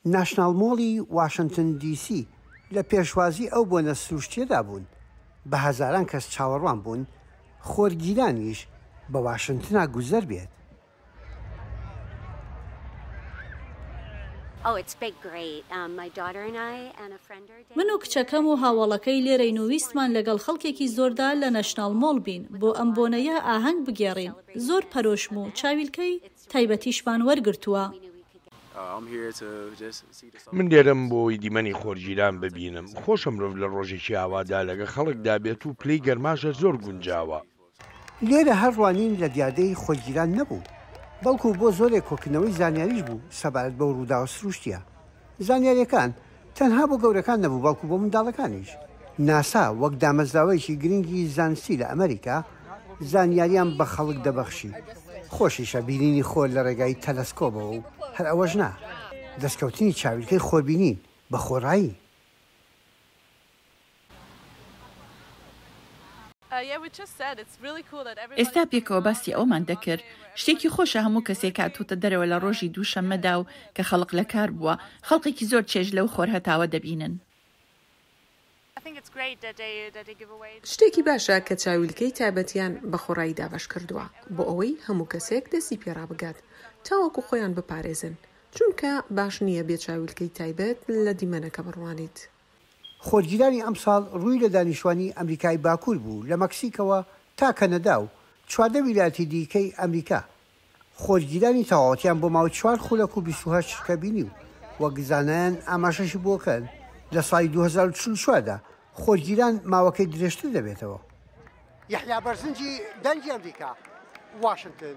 ناشنال مۆڵی واشنگتن دیسی لە پێشوازی ئەو بۆنە سروشتیەدا بوون، بە هەزاران کەس چاوەڕوان بوون خۆرگیرانیش بە واشنگتنا گوزەر بێت. من و کچەکەم و هاوڵەکەی لێرەین و ویستمان لەگەڵ خەڵکێکی زۆردا لە نەشناڵ مۆڵ بین بۆ ئەم بۆنەیە ئاهەنگ بگێڕین. زۆر پەرۆشم و چاویلکەی تایبەتیشمان وەرگرتووە. من لێرەم بۆی دیمەنی خۆرگیران ببینم. خۆشم مرۆڤ لە ڕۆژێکی ئاوادا لەگە خەڵکدا بێت و پلەی گەرماشە زۆر گونجاوە. لێرە هەروانین لە دیادەی خۆرگیران نەبوو، بەڵکو بۆ زۆرێک کۆکردنەوەی زانیاریش بوو سەبارەت بە ڕوودا و سروشتیە. زانیاریەکان تەنها بۆ گەورەکان نەبوو، بەڵکو بۆ منداڵەکانیش. ناسا وەک دامەزراوەیەکی گرنگی زانستی لە ئەمریکا زانیاریان بە خەڵک دەبەخشی. خۆشیشە بینینی خۆر لە ڕێگای تەلەسکۆبەوە و هەر ئەوەش نا، دەستکەوتنی چاویلکەی خۆربینین بە خۆڕایی. ئێستا پێکەوە باسی ئەومان دەکرد شتێکی خۆشە هەموو کەسێک هاتووتە دەرەوە لە ڕۆژی دووشەممەدا و کە خەڵق لە کار بووە خەڵقێکی زۆر چێژ لەو خۆر هەتاوە دەبینن. شتێکی باشە کە چاویلکەی تایبەتیان بە خۆڕایی دابش کردووە بۆ ئەوەی هەموو کەسێک دەستی پێڕا بگات تاوەکو خۆیان بپارێزن، چونکە باش نییە بێ چاویلکەی تایبەت لە دیمەنەکە بڕوانیت. خۆرگیرانی ئەمساڵ ڕووی لە دانیشتوانی ئەمریکای باکوور بوو لە مەکسیکەوە تا کەنەدا و 14 ویلایەتی دیکەی ئەمریکا. خۆرگیرانی تەواوەتیان بۆ ماوەی 4 خولەک و 28 شکە بینی و وەک زانایان ئاماژەشی بۆکەن لە ساڵی 2044دا خۆرگیران ماوەکەی درێژتر دەبێتەوە. یحیا بەرزنجی دەنگی ئەمریکا، واشنگتن.